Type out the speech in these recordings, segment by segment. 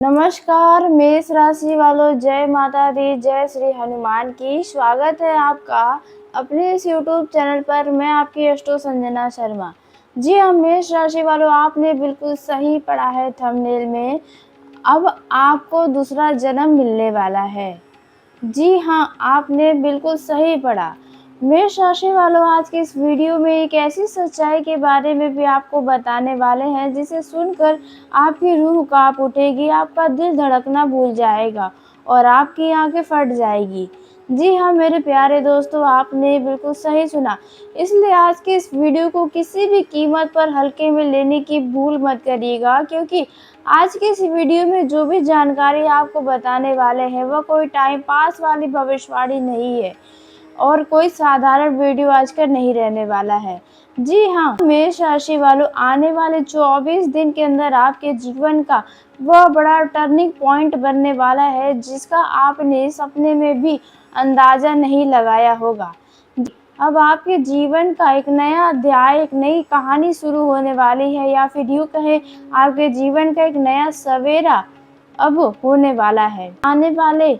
नमस्कार मेष राशि वालों, जय माता दी, जय श्री हनुमान की। स्वागत है आपका अपने इस यूट्यूब चैनल पर। मैं आपकी अष्टो संजना शर्मा। जी हाँ मेष राशि वालों, आपने बिल्कुल सही पढ़ा है थंबनेल में। अब आपको दूसरा जन्म मिलने वाला है। जी हाँ, आपने बिल्कुल सही पढ़ा। मेष राशि वालों, आज के इस वीडियो में एक ऐसी सच्चाई के बारे में भी आपको बताने वाले हैं जिसे सुनकर आपकी रूह कांप उठेगी, आपका दिल धड़कना भूल जाएगा और आपकी आंखें फट जाएगी। जी हाँ मेरे प्यारे दोस्तों, आपने बिल्कुल सही सुना। इसलिए आज के इस वीडियो को किसी भी कीमत पर हल्के में लेने की भूल मत करिएगा, क्योंकि आज के इस वीडियो में जो भी जानकारी आपको बताने वाले हैं वह कोई टाइम पास वाली भविष्यवाणी नहीं है और कोई साधारण वीडियो आजकल नहीं रहने वाला है। जी हाँ मेष राशि वालों, आने वाले 24 दिन के अंदर आपके जीवन का वह बड़ा टर्निंग पॉइंट बनने वाला है जिसका आपने सपने में भी अंदाजा नहीं लगाया होगा। अब आपके जीवन का एक नया अध्याय, एक नई कहानी शुरू होने वाली है, या फिर यूँ कहें आपके जीवन का एक नया सवेरा अब होने वाला है। आने वाले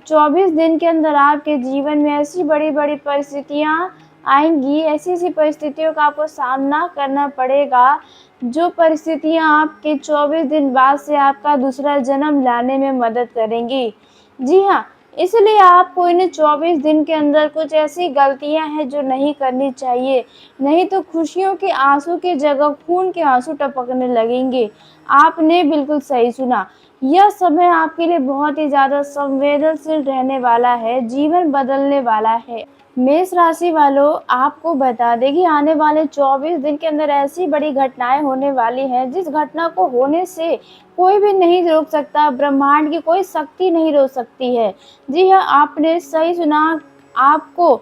24 दिन के अंदर आपके जीवन में ऐसी बड़ी-बड़ी परिस्थितियाँ आएँगी, ऐसी-ऐसी परिस्थितियों का आपको सामना करना पड़ेगा, जो परिस्थितियाँ आपके 24 दिन बाद से आपका दूसरा जन्म लाने में मदद करेंगी। जी हाँ, इसलिए आपको इन 24 दिन के अंदर कुछ ऐसी गलतियाँ हैं जो नहीं करनी चाहिए, नहीं तो खुशियों के आँसू की जगह खून के आँसू टपकने लगेंगे। आपने बिल्कुल सही सुना। यह समय आपके लिए बहुत ही ज़्यादा संवेदनशील रहने वाला है, जीवन बदलने वाला है। मेष राशि वालों, आपको बता दें कि आने वाले 24 दिन के अंदर ऐसी बड़ी घटनाएं होने वाली हैं जिस घटना को होने से कोई भी नहीं रोक सकता, ब्रह्मांड की कोई शक्ति नहीं रोक सकती है। जी हाँ, आपने सही सुना। आपको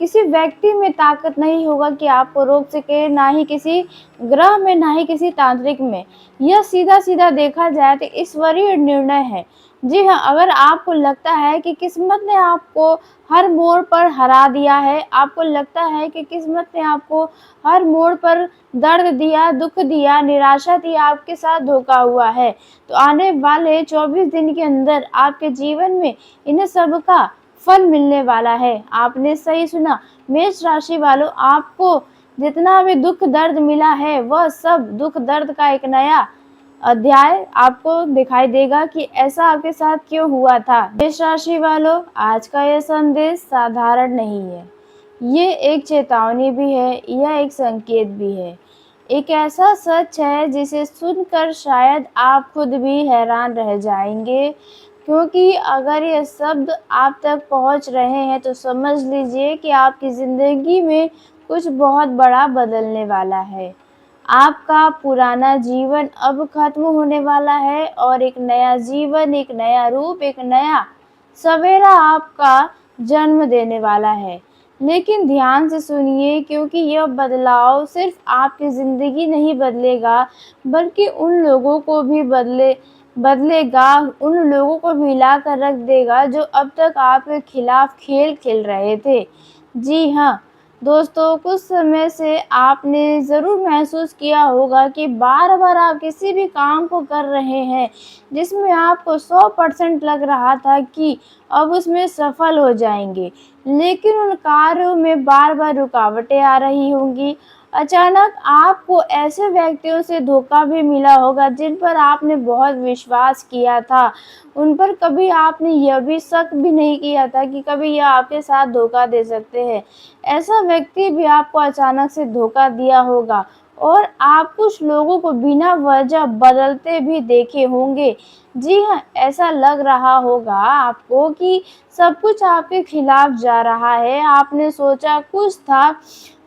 किसी व्यक्ति में ताकत नहीं होगा कि आपको रोक सके, ना ही किसी ग्रह में, ना ही किसी तांत्रिक में। यह सीधा-सीधा देखा जाए तो ईश्वरीय निर्णय है। जी हाँ, अगर आपको लगता है कि किस्मत ने आपको हर मोड़ पर हरा दिया है, आपको लगता है कि किस्मत ने आपको हर मोड़ पर दर्द दिया, दुःख दिया, निराशा दी, आपके साथ धोखा हुआ है, तो आने वाले 24 दिन के अंदर आपके जीवन में इन सब का फल मिलने वाला है। आपने सही सुना। मेष राशि वालों, आपको जितना भी दुःख दर्द मिला है वह सब दुःख दर्द का एक नया अध्याय आपको दिखाई देगा कि ऐसा आपके साथ क्यों हुआ था। मेष राशि वालों, आज का यह संदेश साधारण नहीं है। ये एक चेतावनी भी है, यह एक संकेत भी है। एक ऐसा सच है जिसे सुनकर शायद आप खुद भी हैरान रह जाएंगे, क्योंकि अगर ये शब्द आप तक पहुंच रहे हैं तो समझ लीजिए कि आपकी ज़िंदगी में कुछ बहुत बड़ा बदलने वाला है। आपका पुराना जीवन अब खत्म होने वाला है और एक नया जीवन, एक नया रूप, एक नया सवेरा आपका जन्म देने वाला है। लेकिन ध्यान से सुनिए, क्योंकि यह बदलाव सिर्फ आपकी ज़िंदगी नहीं बदलेगा, बल्कि उन लोगों को भी बदलेगा, उन लोगों को मिला कर रख देगा जो अब तक आपके खिलाफ खेल खेल रहे थे। जी हाँ दोस्तों, कुछ समय से आपने ज़रूर महसूस किया होगा कि बार-बार आप किसी भी काम को कर रहे हैं जिसमें आपको 100% लग रहा था कि अब उसमें सफल हो जाएंगे, लेकिन उन कार्यों में बार-बार रुकावटें आ रही होंगी। अचानक आपको ऐसे व्यक्तियों से धोखा भी मिला होगा जिन पर आपने बहुत विश्वास किया था। उन पर कभी आपने यह भी शक भी नहीं किया था कि कभी यह आपके साथ धोखा दे सकते हैं। ऐसा व्यक्ति भी आपको अचानक से धोखा दिया होगा और आप कुछ लोगों को बिना वजह बदलते भी देखे होंगे। जी हाँ, ऐसा लग रहा होगा आपको कि सब कुछ आपके खिलाफ जा रहा है। आपने सोचा कुछ था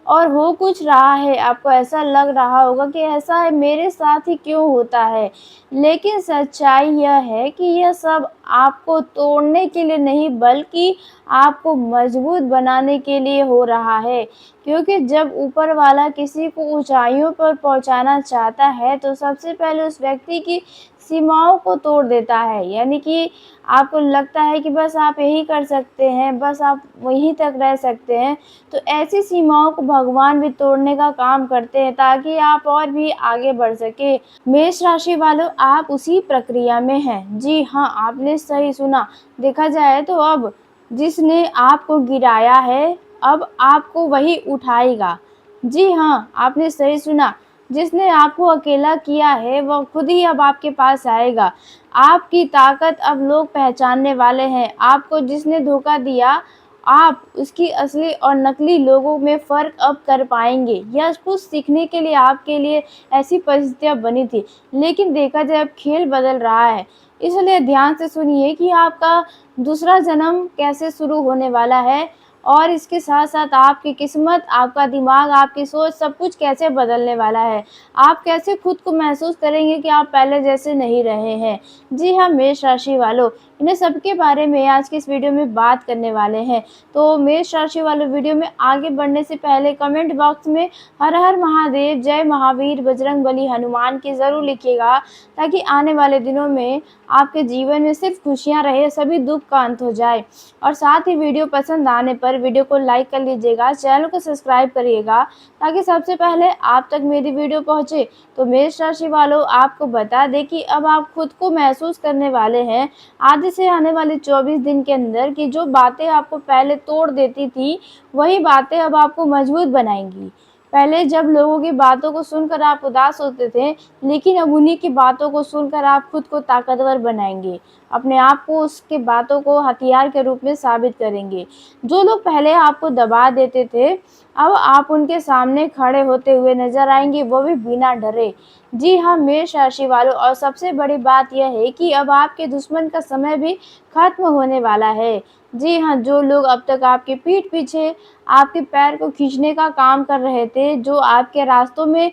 और हो कुछ रहा है। आपको ऐसा लग रहा होगा कि ऐसा है मेरे साथ ही क्यों होता है। लेकिन सच्चाई यह है कि यह सब आपको तोड़ने के लिए नहीं, बल्कि आपको मजबूत बनाने के लिए हो रहा है। क्योंकि जब ऊपर वाला किसी को ऊंचाइयों पर पहुंचाना चाहता है तो सबसे पहले उस व्यक्ति की सीमाओं को तोड़ देता है, यानी कि आपको लगता है कि बस आप यही कर सकते हैं, बस आप वहीं तक रह सकते हैं, तो ऐसी सीमाओं को भगवान भी तोड़ने का काम करते हैं ताकि आप और भी आगे बढ़ सकें। मेष राशि वालों, आप उसी प्रक्रिया में हैं। जी हाँ, आपने सही सुना। देखा जाए तो अब जिसने आपको गिराया है, अब आपको वही उठाएगा। जी हाँ, आपने सही सुना। जिसने आपको अकेला किया है, वह खुद ही अब आपके पास आएगा। आपकी ताकत अब लोग पहचानने वाले हैं। आपको जिसने धोखा दिया, आप उसकी असली और नकली लोगों में फ़र्क अब कर पाएँगे। यह कुछ सीखने के लिए आपके लिए ऐसी परिस्थितियाँ बनी थी, लेकिन देखा जाए अब खेल बदल रहा है। इसलिए ध्यान से सुनिए कि आपका दूसरा जन्म कैसे शुरू होने वाला है और इसके साथ-साथ आपकी किस्मत, आपका दिमाग, आपकी सोच सब कुछ कैसे बदलने वाला है। आप कैसे खुद को महसूस करेंगे कि आप पहले जैसे नहीं रहे हैं। जी हाँ, मेष राशि वालों, इन्हें सबके बारे में आज की इस वीडियो में बात करने वाले हैं। तो मेष राशि वालों, वीडियो में आगे बढ़ने से पहले कमेंट बॉक्स में हर हर महादेव, जय महावीर, बजरंगबली, हनुमान की ज़रूर लिखिएगा ताकि आने वाले दिनों में आपके जीवन में सिर्फ खुशियाँ रहे, सभी दुःख का अंत हो जाए। और साथ ही वीडियो पसंद आने पर वीडियो को लाइक कर लीजिएगा, चैनल को सब्सक्राइब करिएगा ताकि सबसे पहले आप तक मेरी वीडियो पहुँचे। तो मेष राशि वालों, आपको बता दें कि अब आप खुद को महसूस करने वाले हैं आज से आने वाले 24 दिन के अंदर कि जो बातें आपको पहले तोड़ देती थी, वही बातें अब आपको मजबूत बनाएंगी। पहले जब लोगों की बातों को सुनकर आप उदास होते थे, लेकिन अब उन्हीं की बातों को सुनकर आप खुद को ताकतवर बनाएंगे। अपने आप को उसके बातों को हथियार के रूप में साबित करेंगे। जो लोग पहले आपको दबा देते थे, अब आप उनके सामने खड़े होते हुए नजर आएंगे, वो भी बिना डरे। जी हाँ, मेष राशि वालों, और सबसे बड़ी बात यह है कि अब आपके दुश्मन का समय भी खत्म होने वाला है। जी हाँ, जो लोग अब तक आपके पीठ पीछे आपके पैर को खींचने का काम कर रहे थे, जो आपके रास्तों में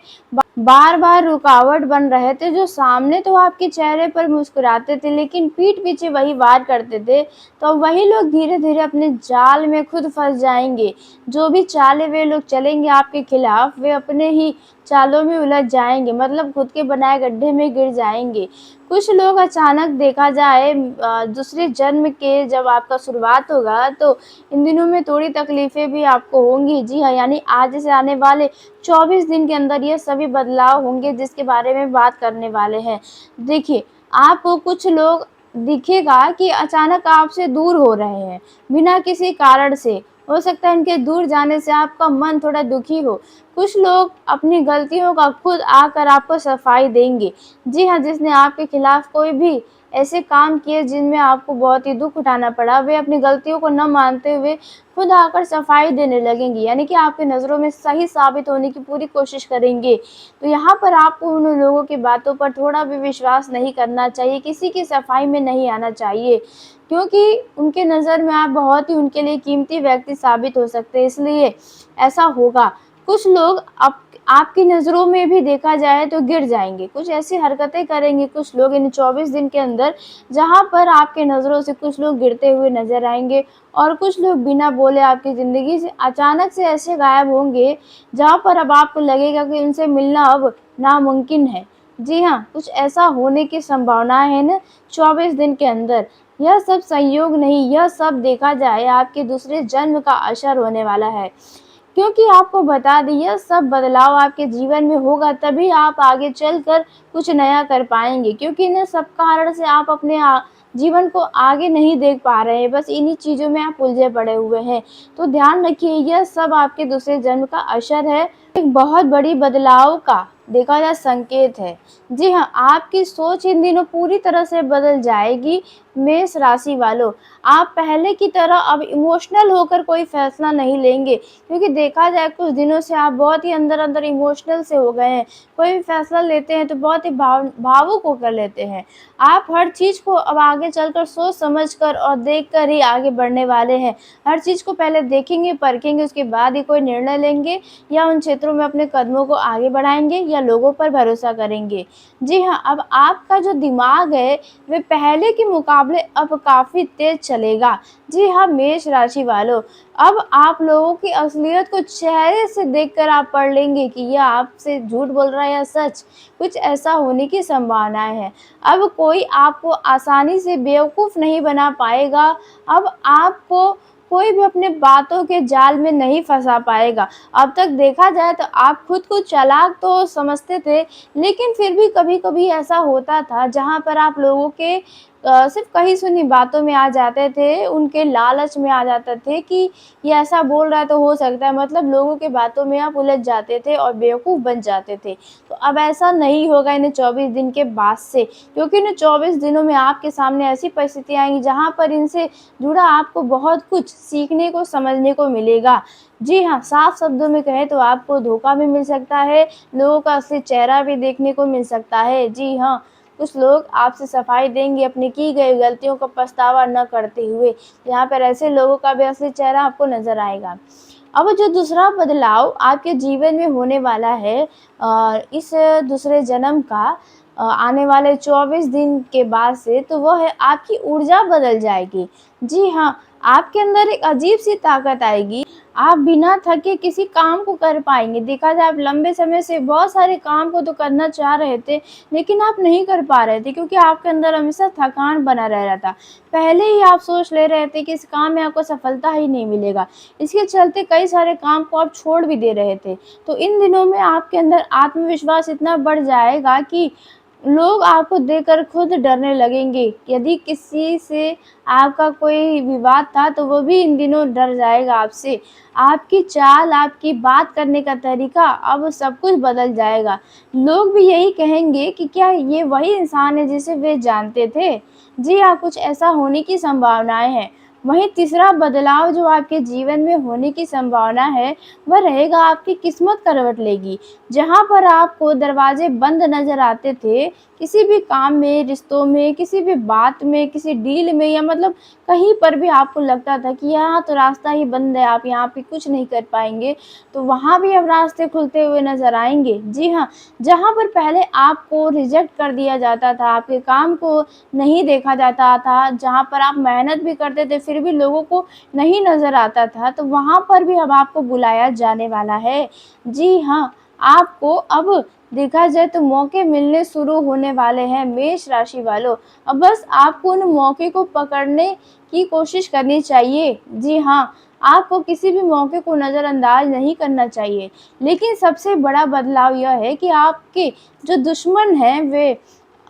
बार-बार रुकावट बन रहे थे, जो सामने तो आपके चेहरे पर मुस्कुराते थे लेकिन पीठ पीछे वही वार करते थे, तो वही लोग धीरे-धीरे अपने जाल में खुद फँस जाएँगे। जो भी चालें वे लोग चलेंगे आपके खिलाफ, वे अपने ही चालों में उलझ जाएँगे, मतलब खुद के बनाए गड्ढे में गिर जाएँगे। कुछ लोग अचानक देखा जाए दूसरे जन्म के जब आपका शुरुआत होगा, तो इन दिनों में थोड़ी तकलीफ़ें भी आपको होंगी। जी हाँ, यानी आज से आने वाले 24 दिन के अंदर ये सभी बदलाव होंगे जिसके बारे में बात करने वाले हैं। देखिए, आपको कुछ लोग दिखेगा कि अचानक आपसे दूर हो रहे हैं, बिना किसी कारण से। हो सकता है इनके दूर जाने से आपका मन थोड़ा दुखी हो। कुछ लोग अपनी गलतियों का खुद आकर आपको सफाई देंगे। जी हाँ, जिसने आपके खिलाफ कोई भी ऐसे काम किए जिनमें आपको बहुत ही दुःख उठाना पड़ा, वे अपनी गलतियों को न मानते हुए खुद आकर सफाई देने लगेंगी, यानी कि आपकी नज़रों में सही साबित होने की पूरी कोशिश करेंगे। तो यहाँ पर आपको उन लोगों की बातों पर थोड़ा भी विश्वास नहीं करना चाहिए, किसी की सफाई में नहीं आना चाहिए, क्योंकि उनके नज़र में आप बहुत ही उनके लिए कीमती व्यक्ति साबित हो सकते हैं, इसलिए ऐसा होगा। कुछ लोग आपकी नज़रों में भी देखा जाए तो गिर जाएँगे, कुछ ऐसी हरकतें करेंगे कुछ लोग इन 24 दिन के अंदर, जहाँ पर आपकी नज़रों से कुछ लोग गिरते हुए नज़र आएँगे और कुछ लोग बिना बोले आपकी ज़िंदगी से अचानक से ऐसे गायब होंगे, जहाँ पर अब आपको लगेगा कि उनसे मिलना अब नामुमकिन है। जी हाँ, कुछ ऐसा होने की संभावनाएँ हैं ना 24 दिन के अंदर। यह सब संयोग नहीं, यह सब देखा जाए आपके दूसरे जन्म का असर होने वाला है। क्योंकि आपको बता दें, यह सब बदलाव आपके जीवन में होगा तभी आप आगे चलकर कुछ नया कर पाएँगे, क्योंकि इन सब कारण से आप अपने जीवन को आगे नहीं देख पा रहे हैं, बस इन्हीं चीज़ों में आप उलझे पड़े हुए हैं। तो ध्यान रखिए, यह सब आपके दूसरे जन्म का असर है, एक बहुत बड़ी बदलाव का देखा जाए संकेत है। जी हाँ, आपकी सोच इन दिनों पूरी तरह से बदल जाएगी मेष राशि वालों। आप पहले की तरह अब इमोशनल होकर कोई फैसला नहीं लेंगे, क्योंकि देखा जाए कुछ दिनों से आप बहुत ही अंदर-अंदर इमोशनल से हो गए हैं। कोई भी फैसला लेते हैं तो बहुत ही भावुक होकर लेते हैं। आप हर चीज़ को अब आगे चलकर सोच समझकर और देखकर ही आगे बढ़ने वाले हैं। हर चीज़ को पहले देखेंगे, परखेंगे, उसके बाद ही कोई निर्णय लेंगे या उन क्षेत्रों में अपने कदमों को आगे बढ़ाएँगे या लोगों पर भरोसा करेंगे। जी हाँ, अब आपका जो दिमाग है, वे पहले के मुकाबले मुकाबले अब काफ़ी तेज़ चलेगा। जी हाँ, मेष राशि वालों, अब आप लोगों की असलियत को चेहरे से देखकर आप पढ़ लेंगे कि यह आपसे झूठ बोल रहा है या सच। कुछ ऐसा होने की संभावनाएँ हैं। अब कोई आपको आसानी से बेवकूफ़ नहीं बना पाएगा। अब आपको कोई भी अपने बातों के जाल में नहीं फँसा पाएगा। अब तक देखा जाए तो आप खुद को चालाक तो समझते थे, लेकिन फिर भी कभी-कभी ऐसा होता था जहाँ पर आप लोगों के सिर्फ़ कही-सुनी बातों में आ जाते थे, उनके लालच में आ जाते थे कि ये ऐसा बोल रहा है तो हो सकता है, मतलब लोगों की बातों में आप उलझ जाते थे और बेवकूफ़ बन जाते थे। तो अब ऐसा नहीं होगा इन्हें 24 दिन के बाद से, क्योंकि इन्हें 24 दिनों में आपके सामने ऐसी परिस्थितियाँ आएँगी जहाँ पर इनसे जुड़ा आपको बहुत कुछ सीखने को, समझने को मिलेगा। जी हाँ, साफ शब्दों में कहें तो आपको धोखा भी मिल सकता है, लोगों का असली चेहरा भी देखने को मिल सकता है। जी हाँ, कुछ लोग आपसे सफाई देंगे अपनी की गई गलतियों का पछतावा न करते हुए। यहाँ पर ऐसे लोगों का भी असली चेहरा आपको नज़र आएगा। अब जो दूसरा बदलाव आपके जीवन में होने वाला है इस दूसरे जन्म का आने वाले 24 दिन के बाद से, तो वो है आपकी ऊर्जा बदल जाएगी। जी हाँ, आपके अंदर एक अजीब-सी ताकत आएगी। आप बिना थके किसी काम को कर पाएँगे। देखा जाए आप लंबे समय से बहुत सारे काम को तो करना चाह रहे थे, लेकिन आप नहीं कर पा रहे थे क्योंकि आपके अंदर हमेशा थकान बना रह रहा था। पहले ही आप सोच ले रहे थे कि इस काम में आपको सफलता ही नहीं मिलेगा। इसके चलते कई सारे काम को आप छोड़ भी दे रहे थे। तो इन दिनों में आपके अंदर आत्मविश्वास इतना बढ़ जाएगा कि लोग आपको देखकर खुद डरने लगेंगे। यदि किसी से आपका कोई विवाद था तो वो भी इन दिनों डर जाएगा आपसे। आपकी चाल, आपकी बात करने का तरीका, अब सब कुछ बदल जाएगा। लोग भी यही कहेंगे कि क्या ये वही इंसान है जिसे वे जानते थे? जी हाँ, कुछ ऐसा होने की संभावनाएँ हैं। वहीं तीसरा बदलाव जो आपके जीवन में होने की संभावना है, वह रहेगा आपकी किस्मत करवट लेगी। जहाँ पर आपको दरवाजे बंद नज़र आते थे, किसी भी काम में, रिश्तों में, किसी भी बात में, किसी डील में या मतलब कहीं पर भी आपको लगता था कि यहाँ तो रास्ता ही बंद है, आप यहाँ पे कुछ नहीं कर पाएँगे, तो वहाँ भी अब रास्ते खुलते हुए नज़र आएँगे। जी हाँ, जहाँ पर पहले आपको रिजेक्ट कर दिया जाता था, आपके काम को नहीं देखा जाता था, जहाँ पर आप मेहनत भी करते थे फिर भी लोगों को नहीं नज़र आता था, तो वहाँ पर भी अब आपको बुलाया जाने वाला है। जी हाँ, आपको अब देखा जाए तो मौके मिलने शुरू होने वाले हैं मेष राशि वालों। अब बस आपको उन मौके को पकड़ने की कोशिश करनी चाहिए। जी हाँ, आपको किसी भी मौके को नज़रअंदाज नहीं करना चाहिए। लेकिन सबसे बड़ा बदलाव यह है कि आपके जो दुश्मन हैं वे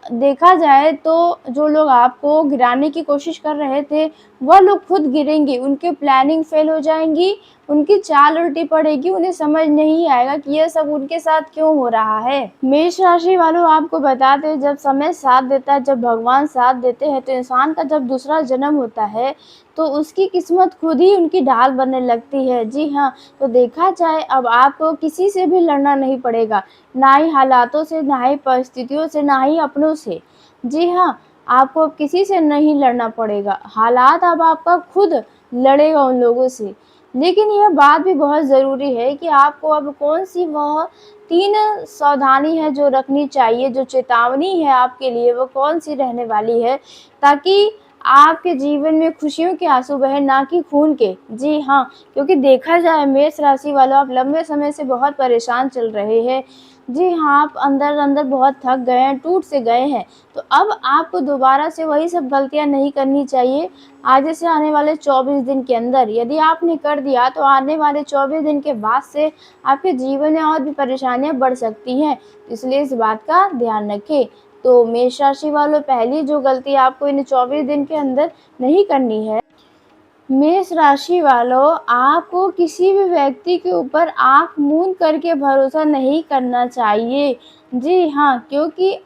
देखा जाए तो जो लोग आपको गिराने की कोशिश कर रहे थे, वह लोग खुद गिरेंगे, उनकी प्लानिंग फ़ेल हो जाएँगी, उनकी चाल उल्टी पड़ेगी, उन्हें समझ नहीं आएगा कि ये सब उनके साथ क्यों हो रहा है। मेष राशि वालों, आपको बता दें, जब समय साथ देता है, जब भगवान साथ देते हैं, तो इंसान का जब दूसरा जन्म होता है, तो उसकी किस्मत खुद ही उनकी ढाल बनने लगती है। जी हाँ, तो देखा जाए अब आपको किसी से भी लड़ना नहीं पड़ेगा। ना ही हालातों से, ना ही परिस्थितियों से, ना ही अपनों से। जी हाँ, आपको अब किसी से नहीं लड़ना पड़ेगा। हालात अब आपका खुद लड़ेगा उन लोगों से। लेकिन यह बात भी बहुत ज़रूरी है कि आपको अब कौन-सी वह 3 सावधानी है जो रखनी चाहिए, जो चेतावनी है आपके लिए, वो कौन-सी रहने वाली है, ताकि आपके जीवन में खुशियों के आँसू बहें, ना कि खून के। जी हाँ, क्योंकि देखा जाए मेष राशि वालों, आप लंबे समय से बहुत परेशान चल रहे हैं। जी हाँ, आप अंदर-अंदर बहुत थक गए हैं, टूट से गए हैं। तो अब आपको दोबारा से वही सब गलतियाँ नहीं करनी चाहिए। आगे से आने वाले 24 दिन के अंदर यदि आपने कर दिया, तो आने वाले 24 दिन के बाद से आपके जीवन में और भी परेशानियाँ बढ़ सकती हैं। इसलिए इस बात का ध्यान रखें। तो मेष राशि वालों, पहली जो गलती आपको इन 24 दिन के अंदर नहीं करनी है, मेष राशि वालों, आपको किसी भी व्यक्ति के ऊपर आँख मूंद करके भरोसा नहीं करना चाहिए। जी हाँ, क्योंकि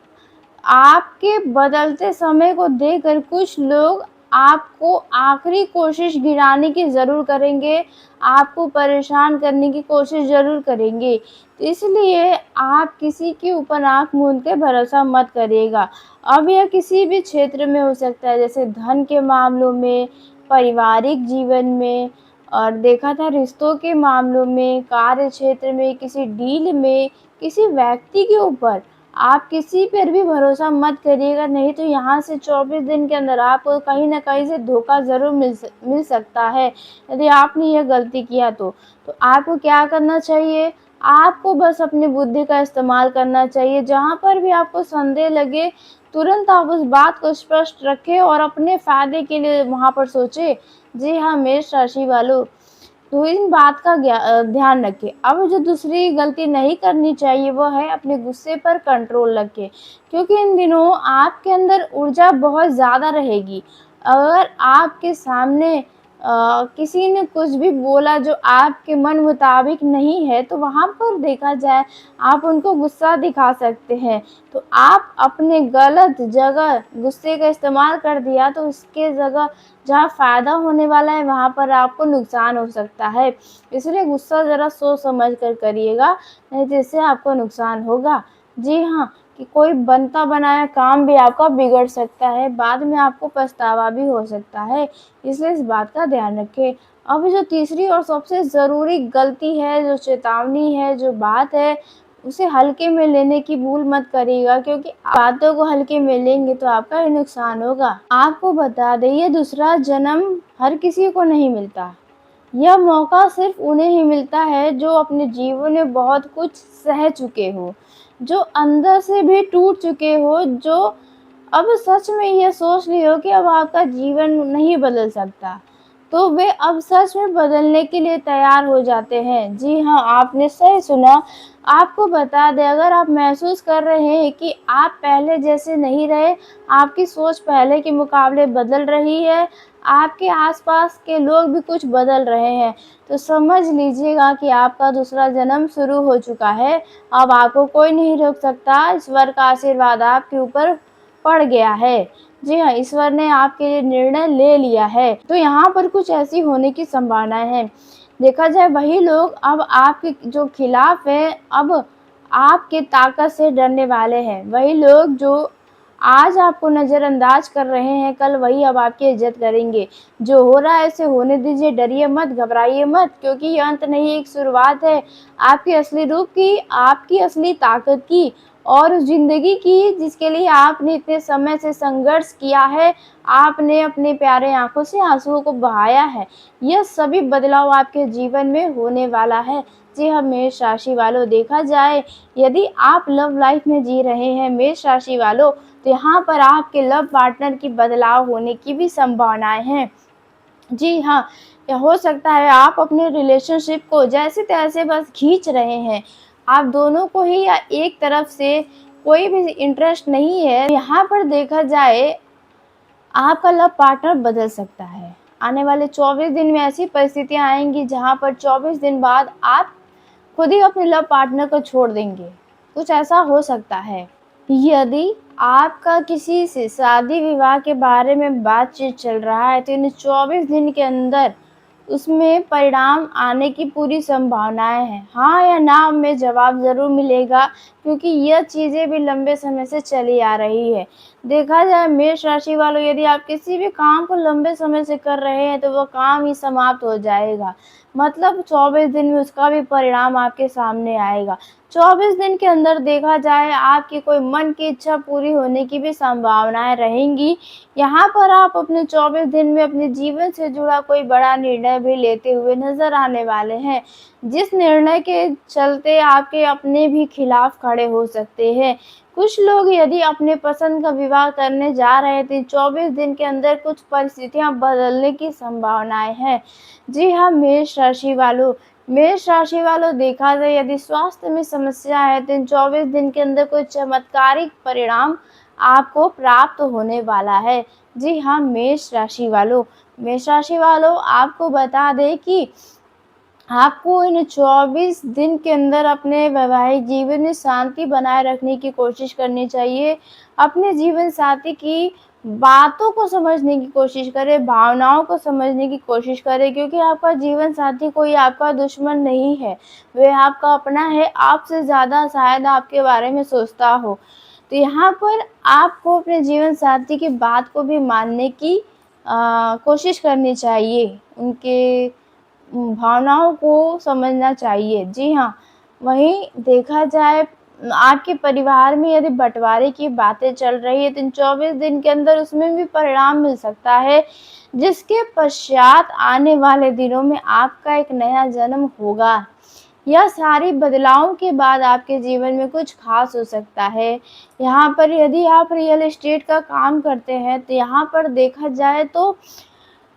आपके बदलते समय को देखकर कुछ लोग आपको आखिरी कोशिश गिराने की ज़रूर करेंगे, आपको परेशान करने की कोशिश ज़रूर करेंगे। तो इसलिए आप किसी के ऊपर आँख मूंद के भरोसा मत करिएगा। अब यह किसी भी क्षेत्र में हो सकता है, जैसे धन के मामलों में, पारिवारिक जीवन में, और देखा था रिश्तों के मामलों में, कार्य क्षेत्र में, किसी डील में, किसी व्यक्ति के ऊपर। आप किसी पर भी भरोसा मत करिएगा, नहीं तो यहाँ से 24 दिन के अंदर आपको कहीं न कहीं से धोखा ज़रूर मिल सकता है, यदि आपने यह गलती किया तो। तो आपको क्या करना चाहिए? आपको बस अपनी बुद्धि का इस्तेमाल करना चाहिए, जहाँ पर भी आपको संदेह लगे, तुरंत आप उस बात को स्पष्ट रखें और अपने फ़ायदे के लिए वहाँ पर सोचें। जी हाँ, मेष राशि वालों, तो इन बात का ध्यान रखें। अब जो दूसरी गलती नहीं करनी चाहिए वो है अपने गुस्से पर कंट्रोल रखें, क्योंकि इन दिनों आपके अंदर ऊर्जा बहुत ज़्यादा रहेगी। अगर आपके सामने किसी ने कुछ भी बोला जो आपके मन मुताबिक नहीं है, तो वहाँ पर देखा जाए आप उनको गुस्सा दिखा सकते हैं। तो आप अपने गलत जगह गुस्से का इस्तेमाल कर दिया, तो उसके जगह जहाँ फ़ायदा होने वाला है वहाँ पर आपको नुकसान हो सकता है। इसलिए गुस्सा ज़रा सोच समझ कर करिएगा, नहीं तो इससे आपको नुकसान होगा। जी हाँ, कि कोई बनता बनाया काम भी आपका बिगड़ सकता है, बाद में आपको पछतावा भी हो सकता है, इसलिए इस बात का ध्यान रखें। अब जो तीसरी और सबसे ज़रूरी गलती है, जो चेतावनी है, जो बात है, उसे हल्के में लेने की भूल मत करिएगा, क्योंकि बातों को हल्के में लेंगे तो आपका ही नुकसान होगा। आपको बता दें, ये दूसरा जन्म हर किसी को नहीं मिलता। यह मौका सिर्फ उन्हें ही मिलता है जो अपने जीवन में बहुत कुछ सह चुके हो, जो अंदर से भी टूट चुके हो, जो अब सच में ये सोच लिए हो कि अब आपका जीवन नहीं बदल सकता, तो वे अब सच में बदलने के लिए तैयार हो जाते हैं। जी हाँ, आपने सही सुना। आपको बता दें, अगर आप महसूस कर रहे हैं कि आप पहले जैसे नहीं रहे, आपकी सोच पहले के मुकाबले बदल रही है, आपके आसपास के लोग भी कुछ बदल रहे हैं, तो समझ लीजिएगा कि आपका दूसरा जन्म शुरू हो चुका है। अब आपको कोई नहीं रोक सकता, ईश्वर का आशीर्वाद आपके ऊपर पड़ गया है। जी हाँ, ईश्वर ने आपके लिए निर्णय ले लिया है। तो यहाँ पर कुछ ऐसी होने की संभावनाएँ हैं। देखा जाए वही लोग अब आपके जो खिलाफ हैं, अब आपके ताकत से डरने वाले हैं। वही लोग जो आज आपको नज़रअंदाज कर रहे हैं, कल वही अब आपकी इज़्ज़त करेंगे। जो हो रहा है उसे होने दीजिए, डरिए मत, घबराइए मत, क्योंकि ये अंत नहीं, एक शुरुआत है आपके असली रूप की, आपकी असली ताकत की और उस ज़िंदगी की जिसके लिए आपने इतने समय से संघर्ष किया है, आपने अपने प्यारे आँखों से आँसुओं को बहाया है। यह सभी बदलाव आपके जीवन में होने वाला है। जी हाँ, मेष राशि वालों, देखा जाए यदि आप लव लाइफ में जी रहे हैं मेष राशि वालों, तो यहाँ पर आपके लव पार्टनर की बदलाव होने की भी संभावनाएँ हैं। जी हाँ, या हो सकता है आप अपने रिलेशनशिप को जैसे-तैसे बस खींच रहे हैं। आप दोनों को ही या एक तरफ से कोई भी इंटरेस्ट नहीं है। यहाँ पर देखा जाए आपका लव पार्टनर बदल सकता है। आने वाले 24 दिन में ऐसी परिस्थितियाँ आएँगी जहाँ पर 24 दिन बाद आप खुद ही अपने लव पार्टनर को छोड़ देंगे। कुछ ऐसा हो सकता है। यदि आपका किसी से शादी-विवाह के बारे में बातचीत चल रहा है, तो इन 24 दिन के अंदर उसमें परिणाम आने की पूरी संभावनाएँ हैं। हाँ या ना में जवाब ज़रूर मिलेगा, क्योंकि यह चीज़ें भी लंबे समय से चली आ रही है। देखा जाए मेष राशि वालों, यदि आप किसी भी काम को लंबे समय से कर रहे हैं, तो वो काम ही समाप्त हो जाएगा। मतलब 24 दिन में उसका भी परिणाम आपके सामने आएगा। 24 दिन के अंदर देखा जाए आपकी कोई मन की इच्छा पूरी होने की भी संभावनाएँ रहेंगी। यहाँ पर आप अपने 24 दिन में अपने जीवन से जुड़ा कोई बड़ा निर्णय भी लेते हुए नज़र आने वाले हैं, जिस निर्णय के चलते आपके अपने भी खिलाफ खड़े हो सकते हैं। कुछ लोग यदि अपने पसंद का विवाह करने जा रहे हैं, तो 24 दिन के अंदर कुछ परिस्थितियाँ बदलने की संभावनाएँ हैं। जी हाँ, मेष राशि वालों, देखा जाए यदि स्वास्थ्य में समस्या है, तो इन 24 दिन के अंदर कोई चमत्कारिक परिणाम आपको प्राप्त होने वाला है। जी हाँ, मेष राशि वालों, आपको बता दें कि आपको इन 24 दिन के अंदर अपने वैवाहिक जीवन में शांति बनाए रखने की कोशिश करनी चाहिए। अपने जीवन साथी की बातों को समझने की कोशिश करें, भावनाओं को समझने की कोशिश करें, क्योंकि आपका जीवन साथी कोई आपका दुश्मन नहीं है, वह आपका अपना है, आपसे ज़्यादा शायद आपके बारे में सोचता हो। तो यहाँ पर आपको अपने जीवन साथी की बात को भी मानने की कोशिश करनी चाहिए, उनके भावनाओं को समझना चाहिए। जी हाँ, वहीं देखा जाए आपके परिवार में यदि बँटवारे की बातें चल रही है तो इन 24 दिन के अंदर उसमें भी परिणाम मिल सकता है, जिसके पश्चात आने वाले दिनों में आपका एक नया जन्म होगा। यह सारी बदलावों के बाद आपके जीवन में कुछ ख़ास हो सकता है। यहाँ पर यदि आप रियल एस्टेट का काम करते हैं तो यहाँ पर देखा जाए तो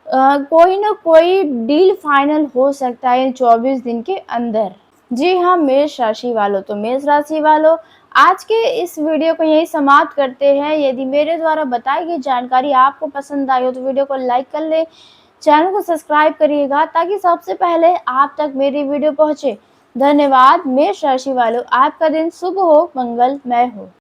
कोई न कोई डील फाइनल हो सकता है इन 24 दिन के अंदर। जी हाँ, मेष राशि वालों, तो मेष राशि वालों, आज के इस वीडियो को यहीं समाप्त करते हैं। यदि मेरे द्वारा बताई गई जानकारी आपको पसंद आई हो तो वीडियो को लाइक कर लें, चैनल को सब्सक्राइब करिएगा ताकि सबसे पहले आप तक मेरी वीडियो पहुँचे। धन्यवाद। मेष राशि वालों, आपका दिन शुभ हो, मंगलमय हो।